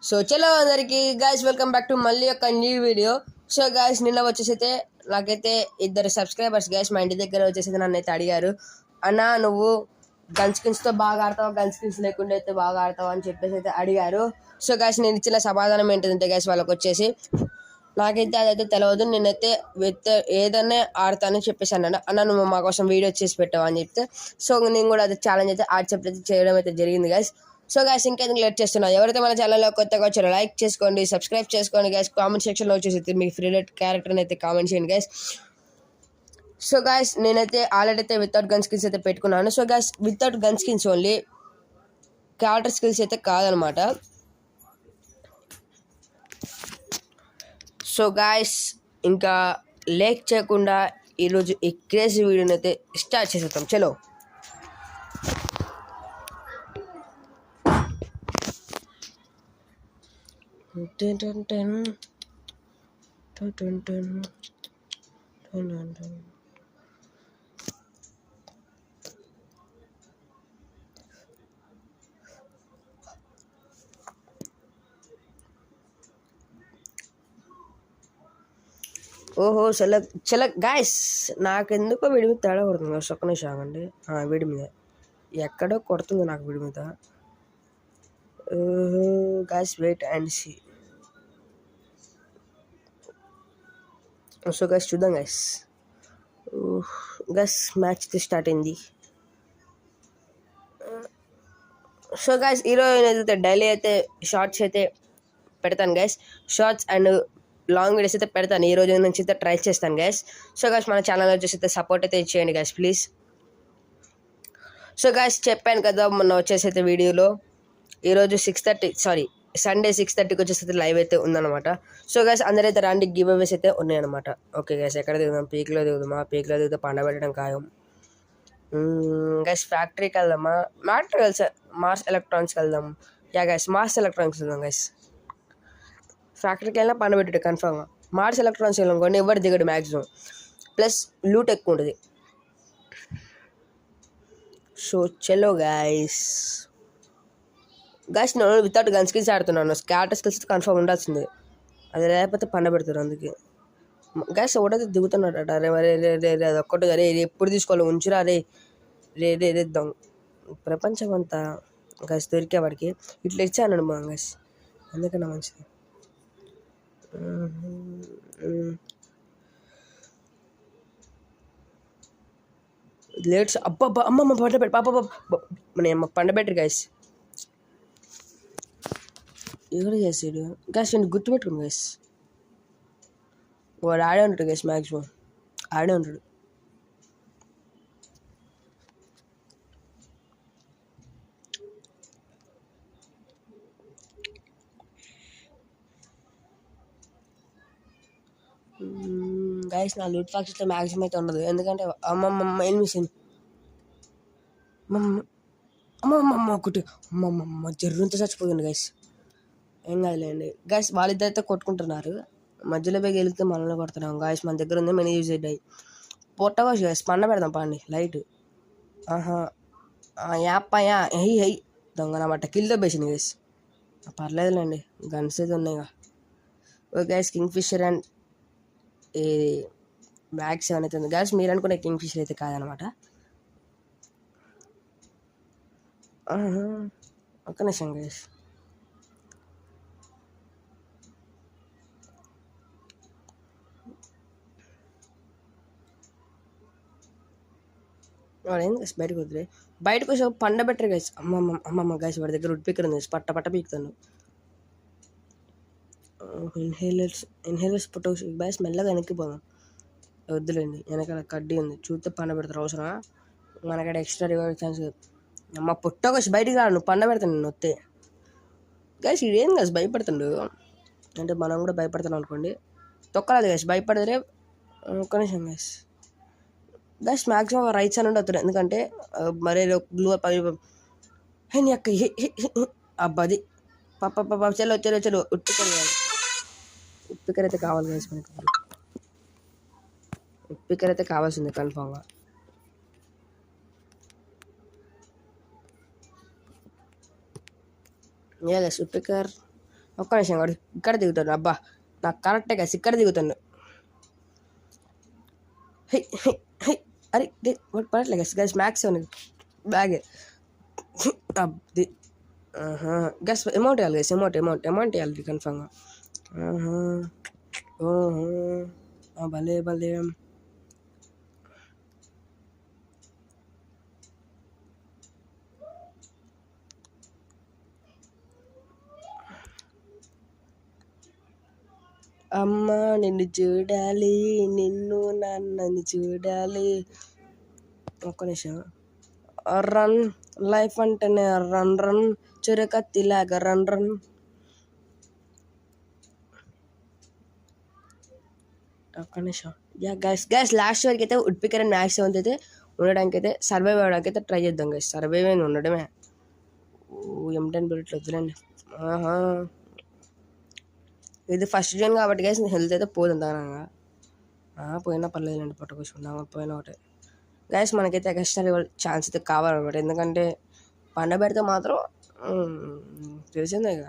So చలో అందరికి guys welcome back to మళ్ళీ ఒక న్యూ వీడియో. సో గైస్ నిన్న వచ్చేసి అయితే నాకైతే ఇద్దరు సబ్స్క్రైబర్స్ గైస్ మా ఇంటి దగ్గర వచ్చేసి నన్ను అయితే అడిగారు, అన్న నువ్వు గన్ స్కిన్స్తో బాగా ఆడతావా, గన్ స్కిన్స్ లేకుండా అయితే బాగా ఆడతావా అని చెప్పేసి అయితే అడిగారు. సో గైస్ నేను ఇచ్చిన సమాధానం ఏంటంటే గైస్ వాళ్ళకి వచ్చేసి నాకైతే అదైతే తెలియదు, నేనైతే ఏదన్నా ఆడతానని చెప్పేసి అన్న నువ్వు మా కోసం వీడియో చేసి పెట్టావు అని చెప్తే, సో నేను కూడా అది ఛాలెంజ్ అయితే ఆడి చెప్పి చేయడం అయితే జరిగింది గైస్. సో గైస్ ఇంకెందుకు లేట్ చేస్తున్నా, ఎవరైతే మన ఛానల్లో కొత్తగా వచ్చారో లైక్ చేసుకోండి, సబ్స్క్రైబ్ చేసుకోండి గైస్. కామెంట్ సెక్షన్లో వచ్చేసి మీ ఫేవరెట్ క్యారెక్టర్ని అయితే కామెంట్ చేయండి గైస్. సో గైస్ నేనైతే ఆల్రెడీ అయితే వితౌట్ గన్ స్కిల్స్ అయితే పెట్టుకున్నాను. So guys without gun skills only, character skills అయితే కాదనమాట. సో గాయస్ ఇంకా లేక్ చేయకుండా ఈరోజు ఈ క్రేజీ వీడియోని అయితే స్టార్ట్ చేసేద్దాం. చలో ఓహో చల గాయస్ నాకెందుకో వీడి మీద తేడా కొడుతుంది. ఒక్క నిమిషం ఆగండి. వీడి మీద ఎక్కడో కొడుతుంది నాకు వీడి మీద. Guys wait and see. So guys చూద్దాం గైస్. గైస్ మ్యాచ్ అయితే స్టార్ట్ అయింది. సో గైస్ ఈరోజు అయితే డైలీ అయితే షార్ట్స్ అయితే పెడతాను guys. Shorts and long videos అయితే పెడతాను. ఈ రోజు నుంచి అయితే ట్రై చేస్తాను గైస్. సో గైస్ మన ఛానల్ వచ్చేసి అయితే సపోర్ట్ అయితే ఇచ్చేయండి గైస్ ప్లీజ్. సో గైస్ చెప్పాను కదా మొన్న వచ్చేసి అయితే వీడియోలో ఈరోజు సండే 6:30కి వచ్చేసి అయితే లైవ్ అయితే ఉందన్నమాట. సో గైస్ అందరైతే రండి, గివ్ అవేస్ అయితే ఉన్నాయన్నమాట. ఓకే గైస్ ఎక్కడ దిగుదాం? పీక్లో దిగుతే పండ పెట్టడం ఖాయం. గైస్ ఫ్యాక్టరీకి వెళ్దామా? మార్స్ ఎలక్ట్రానిక్స్కి వెళ్దాం. యా గైస్ మార్స్ ఎలక్ట్రానిక్స్ వెళ్దాం గైస్. ఫ్యాక్టరీకి వెళ్ళినా పండ పెట్టాడు కన్ఫామ్గా. మార్స్ ఎలక్ట్రానిక్స్ వెళ్ళాం కొన్ని ఎవరు దిగడు మ్యాక్సిమం, ప్లస్ లూట్ ఎక్కువ ఉంటుంది. సో చలో గైస్ నేను వితౌట్ గన్ స్కిల్స్ ఆడుతున్నాను. స్కాటర్ స్కిల్స్ కన్ఫర్మ్ ఉండాల్సిందే, అది లేకపోతే పండ పెడతారు. అందుకే గైస్ ఒకటైతే దిగుతున్నాడు అట. అరే అది ఒక్కటి అరే ఎప్పుడు తీసుకోవాలి ఉంచురా. రే దొంగ ప్రపంచం అంతా గైస్ దొరికే వాడికి ఇట్లా ఇచ్చాను మా గైస్, అందుకన్నా మంచిది. లేట్స్ అబ్బా అమ్మమ్మ పండబెట్టి పండబెట్టరు గైస్. ఎవరు చేసాడు గైస్? నేను గుర్తుపెట్టుకుని గైస్, వాడు ఆడే ఉంటాడు గైస్, మ్యాక్సిమం ఆడే ఉంటాడు. గైస్ నా లూట్ బాక్స్లో మ్యాక్సిమం అయితే ఉండదు, ఎందుకంటే అమ్మమ్మ ఎనిమిషన్ అమ్మమ్మ ఒకటి అమ్మమ్మ జర్రంతా చచ్చిపోతుంది గైస్. ఏం కాదులేండి గైస్, వాళ్ళిద్దరైతే కొట్టుకుంటున్నారు. మధ్యలో పోయి వెళ్తే మనల్ని కొడుతున్నాం గాయస్. మన దగ్గర ఉంది మెనీ యూజ్ అయ్యాయి. పొట్టవచ్చు గైస్, పండ పెడదాం పండి లైట్. యాప్పయ్యా హై దొంగనమాట కిల్తో బేసింది గైస్. పర్లేదులేండి గన్స్ అయితే ఉన్నాయిగా. Okay guys Kingfisher and ఈ మ్యాక్స్ 7 అయితే ఉంది గైస్. మీరు అనుకునే కింగ్ ఫిషర్ అయితే కాదనమాట. ఒక్క నిమిషం గైస్. వాడు ఏం గైస్ బయటకు వద్దులే, బయటకు వచ్చి పండ బెటర్ గైస్. అమ్మమ్మ గైస్ వాడి దగ్గర ఉడ్ పీకర్ ఉంది, పట్ట పీకుతాను. ఇన్హేలర్స్ పుట్ట గైస్ మెల్లగా వెనక్కిపోదాం. వద్దులేండి, వెనకాల కడ్డీ ఉంది చూస్తే పండ పెడతారు. అవసరమా? మనకాడ ఎక్స్ట్రా రివైవ్ ఛాన్స్. అమ్మ పుట్ట వచ్చి బయటికి రా, నువ్వు పండ పెడతాను నేను వస్తే. గైస్ ఇదేం గైస్ భయపడుతుండు, అంటే మనం కూడా భయపడతాం అనుకోండి. తొక్కలేదు గైస్, భయపడదురే. ఒక్క నిమిషం guys. Guys maximum right side నుండి వస్తారు, ఎందుకంటే మరే గ్లూ నీ అక్క అబ్బాది చలో ఉప్పికర్ అయితే కావాలి గైస్ మనకి. ఉప్పికర్ అయితే కావాల్సిందే కన్ఫామ్గా. Yeah guys, woodpecker. ఒక్క నిమిషం వాడు ఇక్కడ దిగుతాడు. అబ్బా నాకు కరెక్టే గైస్, ఇక్కడ దిగుతాను. హై హై హై అరే వాడు పడట్లే గైస్. గైస్ మ్యాక్స్ బ్యాగే అది గైస్ అమౌంట్ ఇవ్వాలి గైస్. అమౌంట్ ఇవ్వాలి కన్ఫామ్గా. భలే భలే అమ్మ నిన్ను చూడాలి, నిన్ను నన్ను చూడాలి. ఒక్క నిమిషం. రన్ లైఫ్ అంటేనే రన్ రన్ చురకత్తిలాగా రన్ రన్. ఒక్క నిమిషం. గైస్ లాస్ట్ వరకు అయితే వుడ్ పికర్ అండ్ మ్యాక్స్ అయితే ఉండడానికి అయితే సర్వైవ్ అవ్వడానికి అయితే ట్రై చేద్దాం గైస్. సర్వైవ్ అయిన ఉండడమే. M10 బుల్లెట్లు వద్దులండి. ఇది ఫస్ట్ జోన్ కాబట్టి గైస్ హెల్త్ అయితే పోతుంది దానంగా. పోయినా పర్లేదులేండి, పట్టుకొచ్చుకుందాం. పోయినా ఒకటే గైస్. మనకైతే ఎక్స్ట్రా లెవెల్ ఛాన్స్ అయితే కావాలన్నమాట. ఎందుకంటే పండ పెడితే మాత్రం తెలిసిందే ఇక.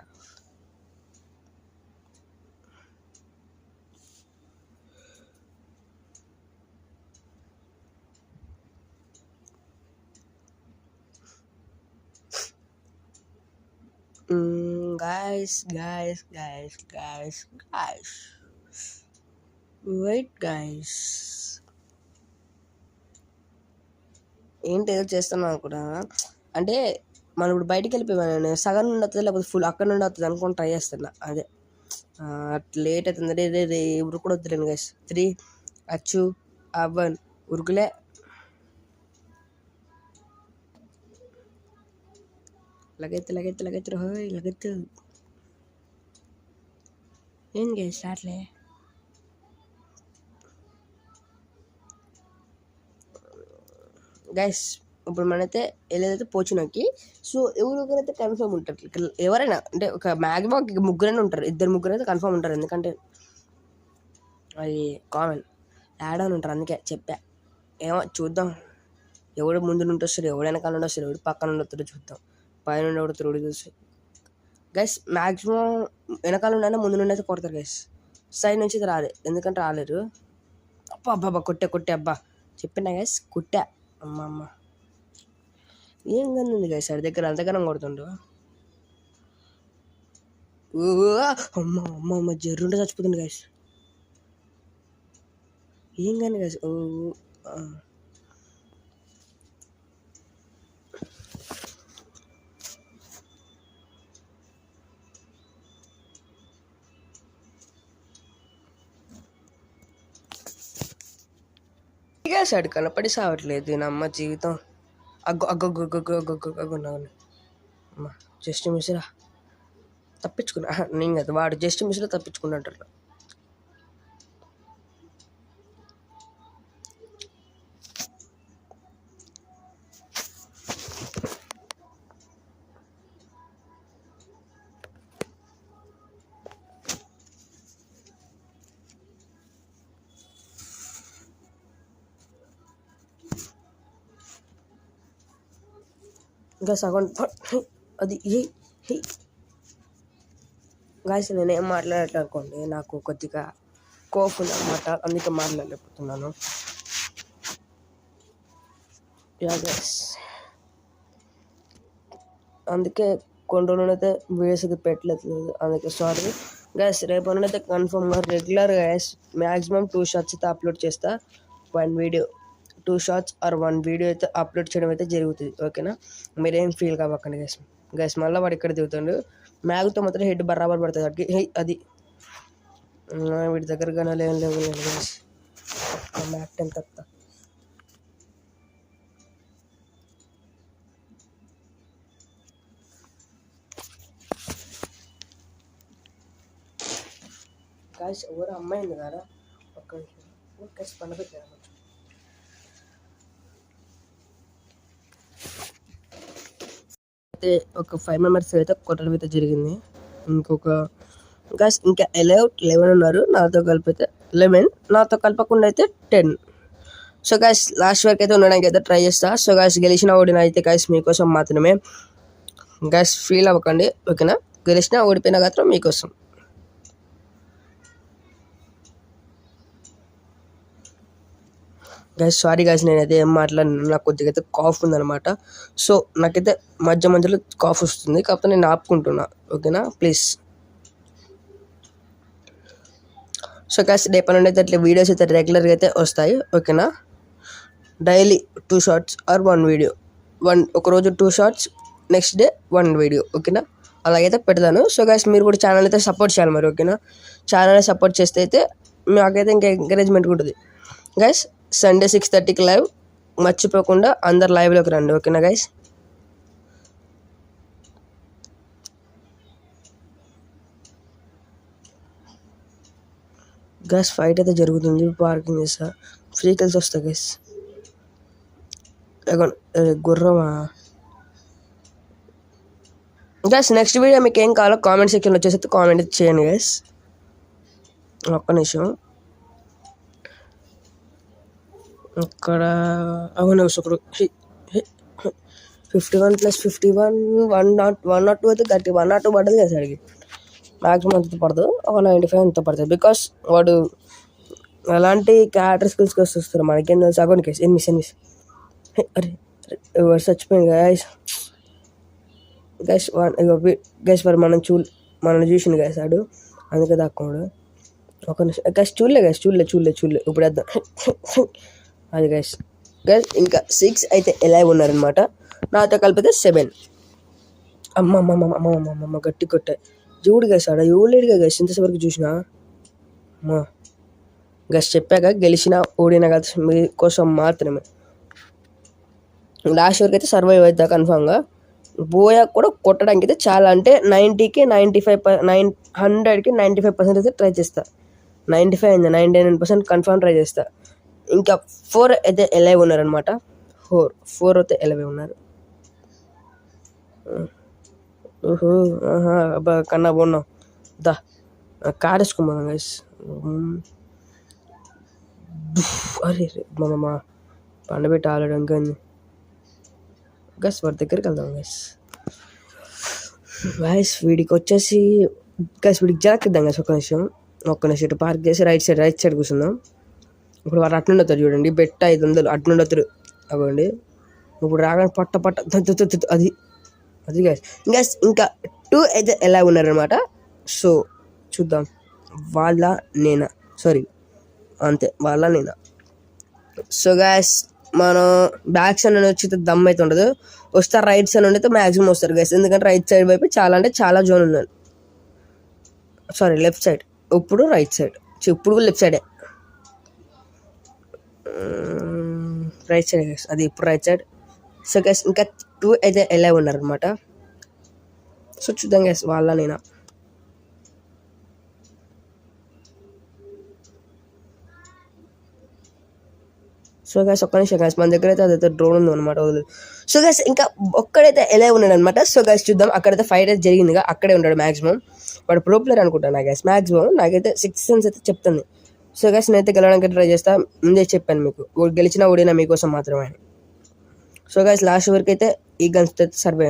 guys wait guys, ఏంటి ఏదో చేస్తున్నాను అనుకున్నా. అంటే మనం ఇప్పుడు బయటికి వెళ్ళిపోయాను, సగం నుండి వస్తుంది లేకపోతే ఫుల్ అక్కడ నుండి వస్తుంది అనుకుని ట్రై చేస్తున్నా. అదే లేట్ అవుతుంది. రే ఉరుకు కూడా వద్దులేండి గైస్. 3 అచ్చు 1 ఉరుకులే. లగెత్తు హోయ్ లగెత్తు. ఏం గైస్ రాట్లే. గైస్ ఇప్పుడు మనైతే వెళ్ళేదైతే పోచునకి. సో ఎవరికైతే కన్ఫర్మ్ ఉంటారు, ఎవరైనా అంటే ఒక మ్యాక్సిమం ముగ్గురైనా ఉంటారు. 2-3 అయితే కన్ఫర్మ్ ఉంటారు. ఎందుకంటే అది కామన్ యాడ్ అని ఉంటారు. అందుకే చెప్పా. ఏమో చూద్దాం, ఎవడు ముందు నుండి వస్తారు, ఎవడు వెనకాల నుండి వస్తారు, ఎవడు పక్కన నుండి వస్తారో చూద్దాం. పైన నుండి ఎవడు తిరుగుడు చూసి గైస్ మ్యాక్సిమం వెనకాల నుండి ముందు నుండి అయితే కొడతారు గైస్. సైడ్ నుంచి అయితే రాలే, ఎందుకంటే రాలేరు. అబ్బా కొట్టే అబ్బా చెప్పినా గైస్, కుట్టా. అమ్మ ఏం గంది గైస్ వాడి దగ్గర, అంతగానం కొడుతుండు. అమ్మ జర్రుంటే చచ్చిపోతుంది గైస్. ఏం కానీ గైస్. సాడు కనపడి సావట్లేదు దీని అమ్మ జీవితం. అగ్గొన్నాను అమ్మ. జస్ట్ మిస్రా తప్పించుకున్నా. నేను కదా వాడు జస్ట్ మిస్లో తప్పించుకున్నట్టు. ఇంకా సగం అది గాయస్. నేనేం మాట్లాడట్లేదు అనుకోండి, నాకు కొద్దిగా కోఫ్ ఉంది అన్నమాట, అందుకే మాట్లాడలేకపోతున్నాను. అందుకే కొన్ని రోజులు అయితే వీడియోస్ అయితే పెట్టలేదు, అందుకే సారీ గైస్. రేపు అయితే కన్ఫర్మ్గా రెగ్యులర్ గైస్ మ్యాక్సిమం 2 షార్ట్స్ అయితే అప్లోడ్ చేస్తా. 1 వీడియో 2 షార్ట్స్ ఆర్ 1 వీడియో అయితే అప్లోడ్ చేయడం అయితే జరుగుతుంది. ఓకేనా, మీరేం ఫీల్ కావకండి గైస్. మళ్ళీ వాడు ఇక్కడ దిగుతాడు. మ్యాగ్తో మాత్రం హెడ్ బరాబర్ పడుతుంది వాడికి. అది వీడి దగ్గర లేవు గైస్. మ్యాక్ 10 తప్ప గాయస్. ఎవరు అమ్మాయింది కదా, ఒక్క నిమిషం పండుగ పెట్టారు. అయితే ఒక 5 మెంబర్స్ అయితే కొట్టడం అయితే జరిగింది. ఇంకొక గాయస్ ఇంకా 11 ఉన్నారు. నాతో కలిపితే 11, నాతో కలపకుండా అయితే 10. సో గాయస్ లాస్ట్ వరకు అయితే ఉండడానికి అయితే ట్రై చేస్తా. సో గాయస్ గెలిచిన ఓడిన అయితే గాయస్ మీకోసం మాత్రమే. గాయస్ ఫీల్ అవ్వకండి, ఓకేనా. గెలిచినా ఓడిపోయినా మాత్రం మీకోసం. గైస్ సారీ గైస్, నేనైతే ఏం మాట్లాడినా, నాకు కొద్దిగా అయితే కాఫ్ ఉందన్నమాట. సో నాకైతే మధ్యలో కాఫ్ వస్తుంది, కాకపోతే నేను ఆపుకుంటున్నా. ఓకేనా ప్లీజ్. సో గైస్ రేపటి నుండి అయితే అట్లా వీడియోస్ అయితే రెగ్యులర్గా అయితే వస్తాయి. ఓకేనా, డైలీ 2 షార్ట్స్ ఆర్ 1 వీడియో. ఒకరోజు 2 షార్ట్స్, నెక్స్ట్ డే 1 వీడియో. ఓకేనా, అలాగైతే పెడతాను. సో గైస్ మీరు కూడా ఛానల్ అయితే సపోర్ట్ చేయాలి మరి. ఓకేనా, ఛానల్ సపోర్ట్ చేస్తే అయితే నాకైతే ఇంకా ఎంకరేజ్మెంట్ ఉంటుంది. గైస్ సండే 6:30కి లైవ్, మర్చిపోకుండా అందరు లైవ్లోకి రండి. ఓకేనా గైస్. గైస్ ఫైట్ అయితే జరుగుతుంది, పార్కింగ్ చేస్తా, ఫ్రీ కలిసి వస్తా గైస్. గుర్రమా గైస్? నెక్స్ట్ వీడియో మీకు ఏం కావాలో కామెంట్ సెక్షన్లో వచ్చేసి కామెంట్ చేయండి గైస్. ఒక్క నిమిషం, ఇక్కడ అవును ఒకడు 51 + 51 102 అయితే గట్టి 102 పడుతుంది కదా సరికి. మ్యాక్సిమం అంత పడదు, ఒక 95 అంత పడుతుంది. బికాస్ వాడు అలాంటి క్యారెక్టర్ స్కిల్స్కి వస్తారు, మనకేం తెలుసు. అగోని కేసు ఎనిమిస్ అరే చచ్చిపోయింది గైస్. గైస్ మరి మనల్ని చూసింది గైస్ ఆడు, అందుకే దాక్కున్నాడు. ఒక నిమిషం గైస్, చూడలే ఇప్పుడు వేద్దాం. అది గైస్ ఇంకా 6 అయితే ఎలా ఉన్నారనమాట, నాతో కలిపితే 7. అమ్మ గట్టి కొట్టే చూడు గైస్, ఆడ ఎవలేడుగా గైస్ ఇంతసేపటికి చూసినా. అమ్మా గైస్ చెప్పాక గెలిచినా ఓడినా కదా మీకోసం మాత్రమే. లాస్ట్ వరకు అయితే సర్వైవ్ అవుతా కన్ఫామ్గా. బోయా కూడా కొట్టడానికి అయితే చాలా, అంటే 90కి 100కి 95% అయితే ట్రై చేస్తా. 95 అయింది, 99% కన్ఫామ్ ట్రై చేస్తా. ఇంకా 4 అయితే ఎలా ఉన్నారనమాట. 4 అయితే ఎలా ఉన్నారు. అబ్బా కన్నా బాగున్నాం దా, కార్ వేసుకున్నాం గైస్. అరే మా పండబెట్టి ఆల్రెడీ ఇంకా గైస్ వాడి దగ్గరికి వెళ్దాం గైస్. వీడికి వచ్చేసి వీడికి జాకిద్దాం గైస్. ఒక్క నిమిషం ఇటు పార్క్ చేసి రైట్ సైడ్ కూర్చుందాం. ఇప్పుడు వాడు అట్నుండి వస్తారు చూడండి, బెట్ట 500 అట్నుండి వస్తారు. అవ్వండి ఇప్పుడు రాగానే పట్ట అది గైస్ ఇంకా 2 అయితే ఎలా ఉన్నారనమాట. సో చూద్దాం, వాళ్ళ నేనా సో గైస్ మనం బ్యాక్ సైడ్ నుండి వచ్చి దమ్ అయితే ఉండదు, వస్తారు రైట్ సైడ్ నుండి అయితే మ్యాక్సిమం వస్తారు గైస్. ఎందుకంటే రైట్ సైడ్ వైపు చాలా అంటే చాలా జోన్ ఉన్నాయి. లెఫ్ట్ సైడ్, ఇప్పుడు రైట్ సైడ్, ఇప్పుడు లెఫ్ట్ సైడే, రైట్ సైడ్ గైస్, అది ఇప్పుడు రైట్ సైడ్. సో గైస్ ఇంకా 2 అయితే ఎలా ఉన్నారనమాట. సో చూద్దాం గైస్ వాళ్ళ నేనా. సో గైస్ ఒక్క నిమిషం గైస్, మన దగ్గర అయితే అదైతే డ్రోన్ ఉంది అనమాట. సో గైస్ ఇంకా ఒక్కడైతే ఎలా ఉన్నాడు అనమాట. సో గైస్ చూద్దాం, అక్కడైతే ఫైట్ అయితే జరిగిందిగా, అక్కడే ఉన్నాడు మ్యాక్సిమం. వాడు ప్రో ప్లేయర్ అనుకుంటాను గైస్, మ్యాక్సిమం నాకైతే 6 సెన్స్ అయితే చెప్తుంది. సో గైస్ నేనైతే గెలవడానికి ట్రై చేస్తా, ముందే చెప్పాను మీకు, గెలిచినా ఓడినా మీకోసం మాత్రమే. సో గైస్ లాస్ట్ వరకు అయితే ఈ గన్స్ అయితే సర్వే.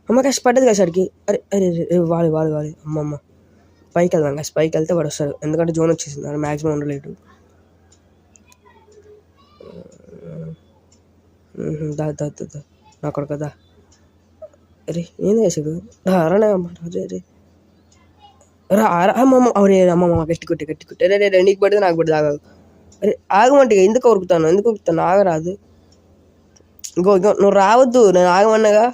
అమ్మ గైస్ పడ్డది గైస్ అడిగి, అరే వాలి అమ్మమ్మ. పైకి వెళ్దాం గైస్, పైకి వెళ్తే వాడు వస్తాడు, ఎందుకంటే జోన్ వచ్చేసింది, అది మ్యాక్సిమం ఉండలేదు. దా నా కొడుకు కదా. అరే ఏంది వేసాడు రానే అమ్మమ్మ గట్టి కొట్టే రే నీకు పడితే నాకు పడితే ఆగదు. అరే ఆగమంటే ఎందుకు ఉరుకుతాను ఆగరాదు. ఇంకో నువ్వు రావద్దు, నేను ఆగమన్నాగా.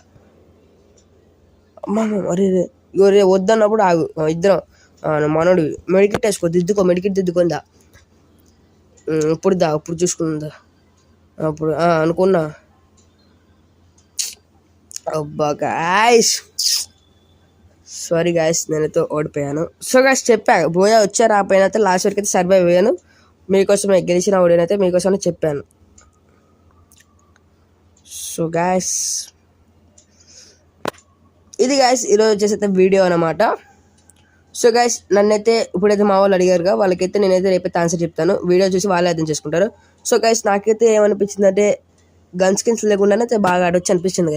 అమ్మమ్మ రే వద్దన్నప్పుడు ఆగు. ఇద్దరం మనోడు మెడికెట్ వేసుకో, మెడికెట్ దిద్దుకుందా. ఇప్పుడు చూసుకుందా అప్పుడు అనుకున్నా. అబ్బా గాయస్ సారీ గాయస్, నేనైతే ఓడిపోయాను. సో గాయస్ చెప్పా, బోయా వచ్చా రాపోయినా అయితే లాస్ట్ వరకు అయితే సర్వైవ్ అయ్యాను. మీకోసమే గెలిచిన ఓడినైతే మీకోసమే చెప్పాను. సో గాయస్ ఇది గాయస్ ఈరోజు వచ్చేసి అయితే వీడియో అనమాట. సో గైస్ నన్నైతే ఇప్పుడైతే మా వాళ్ళు అడిగారుగా, వాళ్ళకైతే నేనైతే రేపైతే ఆన్సర్ చెప్తాను. వీడియో చూసి వాళ్ళే అర్థం చేసుకుంటారు. సో గైస్ నాకైతే ఏమనిపించిందంటే గన్ స్కిన్స్ లేకుండానే బాగా ఆడొచ్చు అనిపిస్తుంది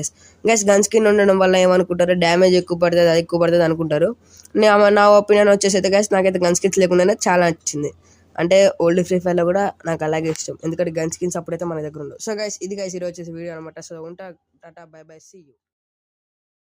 గైస్ గన్ స్కిన్ ఉండడం వల్ల ఏమనుకుంటారు, డ్యామేజ్ ఎక్కువ పడుతుంది, అది ఎక్కువ పడుతుంది అనుకుంటారు. నా ఒపీనియన్ వచ్చేసి అయితే గైస్ నాకైతే గన్ స్కిన్స్ లేకుండానే చాలా నచ్చింది. అంటే ఓల్డ్ ఫ్రీ ఫైర్లో కూడా నాకు అలాగే ఇష్టం, ఎందుకంటే గన్ స్కిన్స్ అప్పుడైతే మన దగ్గర ఉండవు. సో గైస్ ఇది గైస్ ఈరోజు వచ్చేసి వీడియో అనమాట. సో ఉంటా, టాటా, బై బై, సీ యూ.